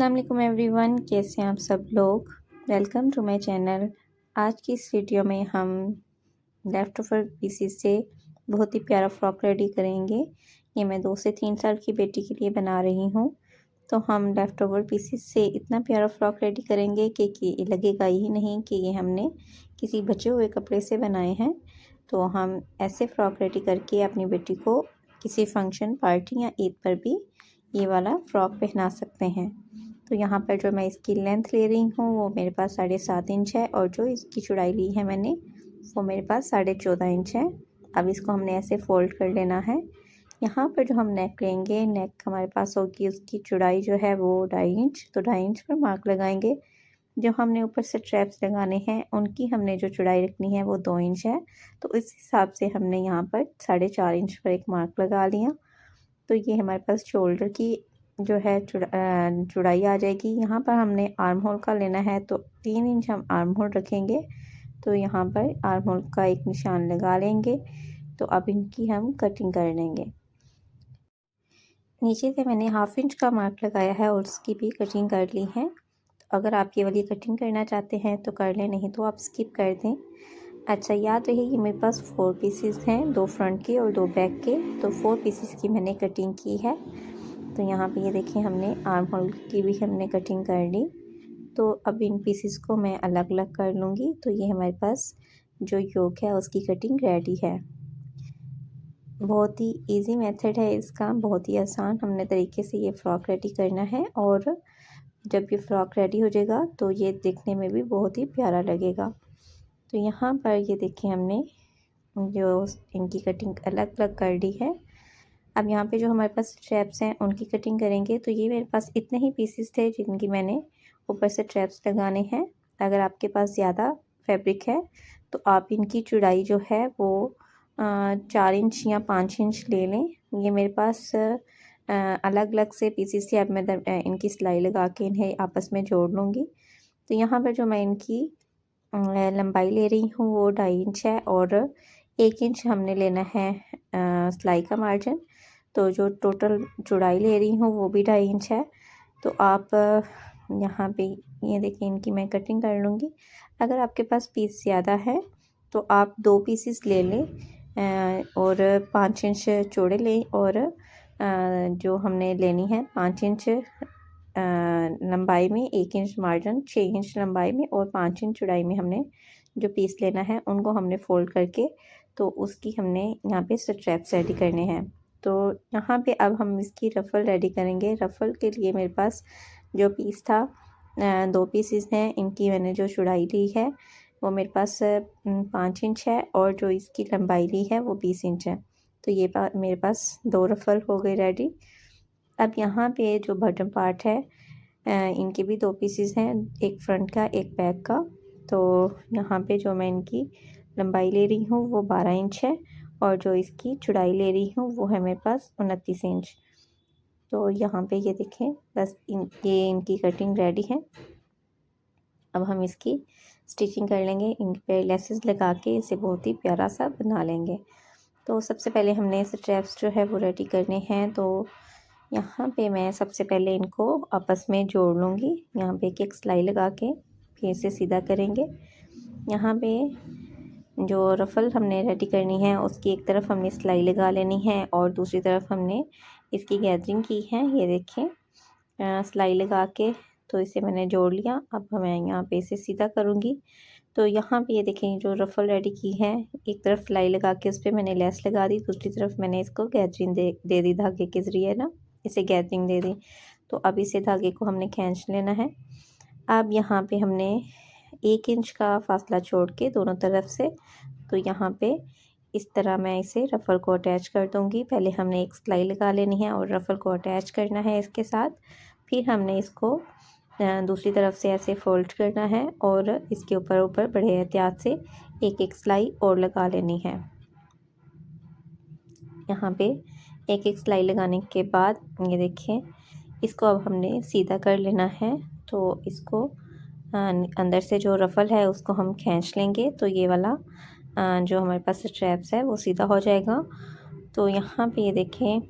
अस्सलाम वालेकुम एवरीवन, कैसे हैं आप सब लोग। Welcome to my channel. आज की इस वीडियो में हम लेफ़्ट ओवर पीसीस से बहुत ही प्यारा फ्रॉक रेडी करेंगे। ये मैं 2 से 3 साल की बेटी के लिए बना रही हूँ। तो हम लेफ़्ट ओवर पीसीस से इतना प्यारा फ्रॉक रेडी करेंगे कि लगेगा ही नहीं कि ये हमने किसी बचे हुए कपड़े से बनाए हैं। तो हम ऐसे फ्रॉक रेडी करके अपनी बेटी को किसी फंक्शन, पार्टी या ईद पर भी ये वाला फ्रॉक पहना सकते हैं। तो यहाँ पर जो मैं इसकी लेंथ ले रही हूँ वो मेरे पास 7.5 इंच है और जो इसकी चौड़ाई ली है मैंने वो मेरे पास 14.5 इंच है। अब इसको हमने ऐसे फोल्ड कर लेना है। यहाँ पर जो हम नेक लेंगे, नेक हमारे पास होगी, उसकी चौड़ाई जो है वो 2.5 इंच। तो 2.5 इंच पर मार्क लगाएंगे। जो हमने ऊपर से स्ट्रैप्स लगाने हैं उनकी हमने जो चौड़ाई रखनी है वो 2 इंच है। तो इस हिसाब से हमने यहाँ पर 4.5 इंच पर एक मार्क लगा लिया। तो ये हमारे पास शोल्डर की जो है चौड़ाई आ जाएगी। यहाँ पर हमने आर्म होल का लेना है तो 3 इंच हम आर्म होल रखेंगे। तो यहाँ पर आर्म होल का एक निशान लगा लेंगे। तो अब इनकी हम कटिंग कर लेंगे। नीचे से मैंने 1/2 इंच का मार्क लगाया है और उसकी भी कटिंग कर ली है। तो अगर आप ये वाली कटिंग करना चाहते हैं तो कर लें, नहीं तो आप स्किप कर दें। अच्छा, याद रहे ये मेरे पास 4 पीसेस हैं, 2 फ्रंट के और 2 बैक के। तो 4 पीसेस की मैंने कटिंग की है। तो यहाँ पे ये देखें, हमने आर्म होल की भी हमने कटिंग कर ली। तो अब इन पीसेस को मैं अलग अलग कर लूँगी। तो ये हमारे पास जो योक है उसकी कटिंग रेडी है। बहुत ही इजी मेथड है इसका, बहुत ही आसान हमने तरीके से ये फ़्रॉक रेडी करना है। और जब ये फ़्रॉक रेडी हो जाएगा तो ये देखने में भी बहुत ही प्यारा लगेगा। तो यहाँ पर ये देखें, हमने जो इनकी कटिंग अलग अलग कर ली है। अब यहाँ पे जो हमारे पास स्ट्रैप्स हैं उनकी कटिंग करेंगे। तो ये मेरे पास इतने ही पीसेस थे जिनकी मैंने ऊपर से स्ट्रैप्स लगाने हैं। अगर आपके पास ज़्यादा फैब्रिक है तो आप इनकी चौड़ाई जो है वो 4 इंच या 5 इंच ले लें। ये मेरे पास अलग अलग से पीसेस थे। अब मैं इनकी सिलाई लगा के इन्हें आपस में जोड़ लूँगी। तो यहाँ पर जो मैं इनकी लंबाई ले रही हूँ वो 2.5 इंच है और 1 इंच हमने लेना है सिलाई का मार्जिन। तो जो टोटल चौड़ाई ले रही हूँ वो भी 2.5 इंच है। तो आप यहाँ पे ये देखिए, इनकी मैं कटिंग कर लूँगी। अगर आपके पास पीस ज़्यादा है तो आप 2 पीसेस ले लें और 5 इंच चौड़े लें। और जो हमने लेनी है 5 इंच लंबाई में, 1 इंच मार्जिन, 6 इंच लंबाई में और 5 इंच चौड़ाई में हमने जो पीस लेना है उनको हमने फोल्ड करके तो उसकी हमने यहाँ पे स्ट्रैप्स रेडी करने हैं। तो यहाँ पे अब हम इसकी रफ़ल रेडी करेंगे। रफ़ल के लिए मेरे पास जो पीस था 2 पीसेस हैं। इनकी मैंने जो चौड़ाई ली है वो मेरे पास 5 इंच है और जो इसकी लंबाई ली है वो 20 इंच है। तो ये मेरे पास 2 रफ़ल हो गए रेडी। अब यहाँ पे जो बॉटम पार्ट है इनके भी 2 पीसेस हैं, एक फ्रंट का एक बैक का। तो यहाँ पे जो मैं इनकी लंबाई ले रही हूँ वो 12 इंच है और जो इसकी चौड़ाई ले रही हूँ वो है मेरे पास 29 इंच। तो यहाँ पे ये देखें, बस ये इनकी कटिंग रेडी है। अब हम इसकी स्टिचिंग कर लेंगे। इन पे लेसेस लगा के इसे बहुत ही प्यारा सा बना लेंगे। तो सबसे पहले हमने स्ट्रैप्स जो है वो रेडी करने हैं। तो यहाँ पे मैं सबसे पहले इनको आपस में जोड़ लूँगी। यहाँ पे एक सिलाई लगा के फिर से सीधा करेंगे। यहाँ पे जो रफ़ल हमने रेडी करनी है उसकी एक तरफ हमने सिलाई लगा लेनी है और दूसरी तरफ हमने इसकी गैदरिंग की है। ये देखें, सिलाई लगा के तो इसे मैंने जोड़ लिया। अब मैं यहाँ पे इसे सीधा करूँगी। तो यहाँ पे ये देखें, जो रफ़ल रेडी की है, एक तरफ सिलाई लगा के उस पर मैंने लेस लगा दी, दूसरी तरफ मैंने इसको गैदरिंग दे दी धागे के ज़रिए ना, इसे गैदरिंग दे दी। तो अब इसे धागे को हमने खींच लेना है। अब यहाँ पे हमने 1 इंच का फासला छोड़ के दोनों तरफ से, तो यहाँ पे इस तरह मैं इसे रफ़ल को अटैच कर दूँगी। पहले हमने एक सिलाई लगा लेनी है और रफ़ल को अटैच करना है इसके साथ। फिर हमने इसको दूसरी तरफ से ऐसे फोल्ड करना है और इसके ऊपर बड़े एहतियात से एक एक सिलाई और लगा लेनी है। यहाँ पे एक एक सिलाई लगाने के बाद ये देखें, इसको अब हमने सीधा कर लेना है। तो इसको अंदर से जो रफ़ल है उसको हम खींच लेंगे तो ये वाला जो हमारे पास स्ट्रैप्स है वो सीधा हो जाएगा। तो यहाँ पे ये देखें,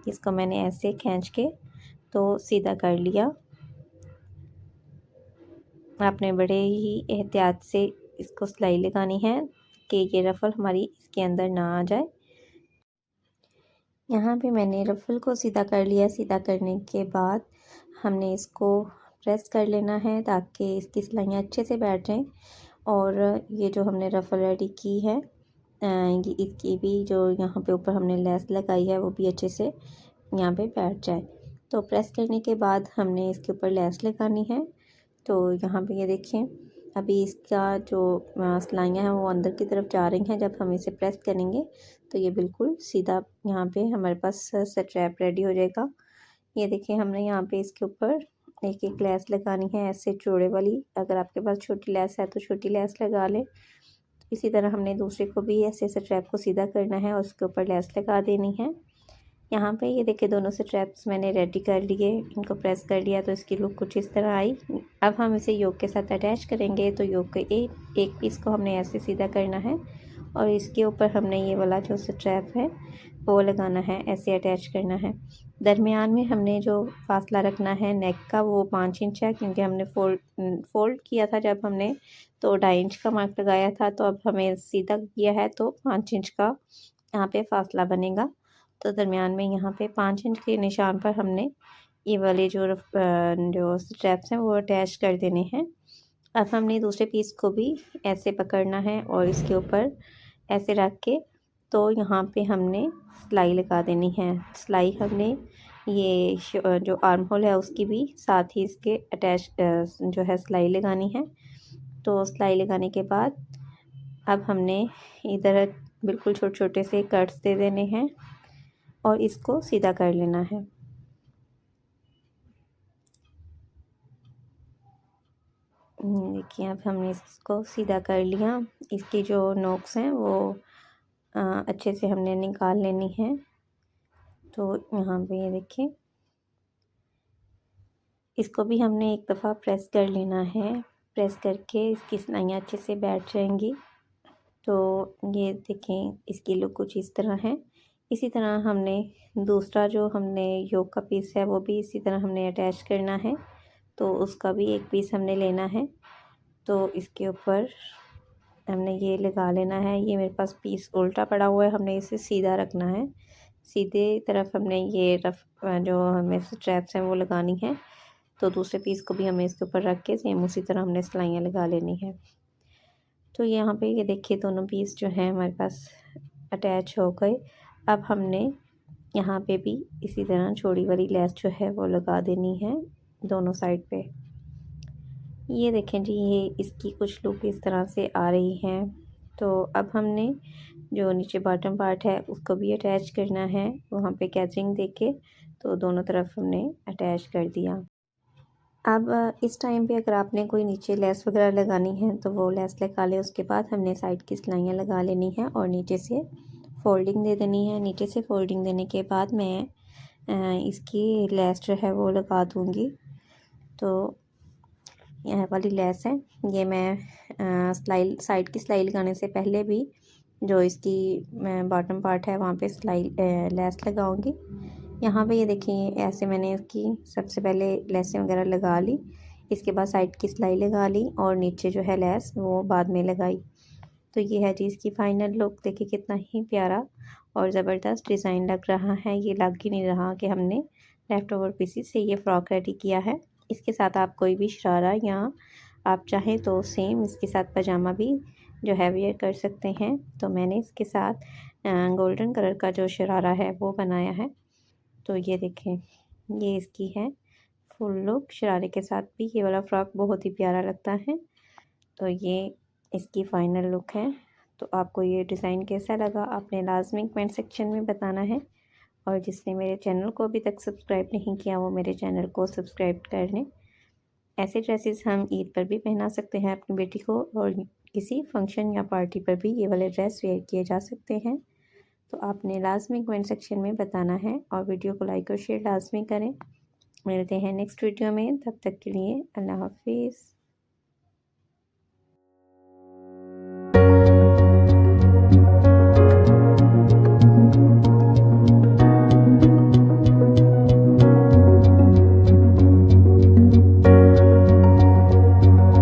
इसको मैंने ऐसे खींच के तो सीधा कर लिया। आपने बड़े ही एहतियात से इसको सिलाई लगानी है कि ये रफ़ल हमारी इसके अंदर ना आ जाए। यहाँ पे मैंने रफ़ल को सीधा कर लिया। सीधा करने के बाद हमने इसको प्रेस कर लेना है ताकि इसकी सिलाइयाँ अच्छे से बैठ जाएं। और ये जो हमने रफ़ल रेडी की है ये इसकी भी जो यहाँ पे ऊपर हमने लेस लगाई है वो भी अच्छे से यहाँ पे बैठ जाए। तो प्रेस करने के बाद हमने इसके ऊपर लेस लगानी है। तो यहाँ पे ये देखें, अभी इसका जो सिलाइयाँ हैं वो अंदर की तरफ जा रही हैं। जब हम इसे प्रेस करेंगे तो ये बिल्कुल सीधा यहाँ पे हमारे पास स्ट्रैप रेडी हो जाएगा। ये देखिए, हमने यहाँ पे इसके ऊपर एक एक लेस लगानी है ऐसे चौड़े वाली। अगर आपके पास छोटी लेस है तो छोटी लेस लगा लें। इसी तरह हमने दूसरे को भी ऐसे स्ट्रैप को सीधा करना है और उसके ऊपर लेस लगा देनी है। यहाँ पे ये देखिए, दोनों स्ट्रैप्स मैंने रेडी कर लिए, इनको प्रेस कर लिया तो इसकी लुक कुछ इस तरह आई। अब हम इसे योक के साथ अटैच करेंगे। तो योक के एक पीस को हमने ऐसे सीधा करना है और इसके ऊपर हमने ये वाला जो स्ट्रैप है वो लगाना है, ऐसे अटैच करना है। दरमियान में हमने जो फासला रखना है नेक का वो 5 इंच है, क्योंकि हमने फोल्ड किया था जब हमने तो 2.5 इंच का मार्क लगाया था। तो अब हमें सीधा किया है तो 5 इंच का यहाँ पे फासला बनेगा। तो दरमियान में यहाँ पे 5 इंच के निशान पर हमने ये वाले जो स्ट्रैप्स हैं वो अटैच कर देने हैं। अब हमने दूसरे पीस को भी ऐसे पकड़ना है और इसके ऊपर ऐसे रख के तो यहाँ पे हमने सिलाई लगा देनी है। सिलाई हमने ये जो आर्म होल है उसकी भी साथ ही इसके अटैच जो है सिलाई लगानी है। तो सिलाई लगाने के बाद अब हमने इधर बिल्कुल छोटे छोटे से कट्स दे देने हैं और इसको सीधा कर लेना है। देखिए, अब हमने इसको सीधा कर लिया। इसकी जो नोक्स हैं वो अच्छे से हमने निकाल लेनी है। तो यहाँ पे ये देखिए, इसको भी हमने एक दफ़ा प्रेस कर लेना है। प्रेस करके इसकी सिलाइयाँ अच्छे से बैठ जाएंगी। तो ये देखें, इसकी लुक कुछ इस तरह है। इसी तरह हमने दूसरा जो हमने योक का पीस है वो भी इसी तरह हमने अटैच करना है। तो उसका भी एक पीस हमने लेना है। तो इसके ऊपर हमने ये लगा लेना है। ये मेरे पास पीस उल्टा पड़ा हुआ है, हमने इसे सीधा रखना है। सीधे तरफ हमने ये जो हमें स्ट्रैप्स हैं वो लगानी है। तो दूसरे पीस को भी हमें इसके ऊपर रख के सेम उसी तरह हमने सिलाइयाँ लगा लेनी है। तो यहाँ पे ये देखिए, दोनों पीस जो हैं हमारे पास अटैच हो गए। अब हमने यहाँ पे भी इसी तरह चौड़ी वाली लेस जो है वो लगा देनी है दोनों साइड पे। ये देखें जी, ये इसकी कुछ लुक इस तरह से आ रही है। तो अब हमने जो नीचे बॉटम पार्ट है उसको भी अटैच करना है, वहाँ पे कैचिंग देके तो दोनों तरफ हमने अटैच कर दिया। अब इस टाइम पे अगर आपने कोई नीचे लेस वगैरह लगानी है तो वो लेस लगा लें। उसके बाद हमने साइड की सिलाइयाँ लगा लेनी है और नीचे से फोल्डिंग दे देनी है। नीचे से फोल्डिंग देने के बाद मैं इसकी लेस जो है वो लगा दूँगी। तो यह वाली लेस है, ये मैं सिलाई साइड की सिलाई लगाने से पहले भी जो इसकी बॉटम पार्ट है वहाँ पे सिलाई लेस लगाऊंगी। यहाँ पे ये देखिए, ऐसे मैंने इसकी सबसे पहले लेसें वगैरह लगा ली। इसके बाद साइड की सिलाई लगा ली और नीचे जो है लेस वो बाद में लगाई। तो ये है जी इसकी फाइनल लुक। देखिए कितना ही प्यारा और ज़बरदस्त डिज़ाइन लग रहा है। ये लग ही नहीं रहा कि हमने लेफ़्ट ओवर पीसेस से ये फ़्रॉक रेडी किया है। इसके साथ आप कोई भी शरारा या आप चाहें तो सेम इसके साथ पजामा भी जो है वियर कर सकते हैं। तो मैंने इसके साथ गोल्डन कलर का जो शरारा है वो बनाया है। तो ये देखें, ये इसकी है फुल लुक। शरारे के साथ भी ये वाला फ़्रॉक बहुत ही प्यारा लगता है। तो ये इसकी फ़ाइनल लुक है। तो आपको ये डिज़ाइन कैसा लगा आपने लाजमी कमेंट सेक्शन में बताना है। और जिसने मेरे चैनल को अभी तक सब्सक्राइब नहीं किया वो मेरे चैनल को सब्सक्राइब कर लें। ऐसे ड्रेसेस हम ईद पर भी पहना सकते हैं अपनी बेटी को, और किसी फंक्शन या पार्टी पर भी ये वाले ड्रेस वेयर किए जा सकते हैं। तो आपने लाजमी कमेंट सेक्शन में बताना है और वीडियो को लाइक और शेयर लाजमी करें। मिलते हैं नेक्स्ट वीडियो में, तब तक के लिए अल्लाह हाफिज़।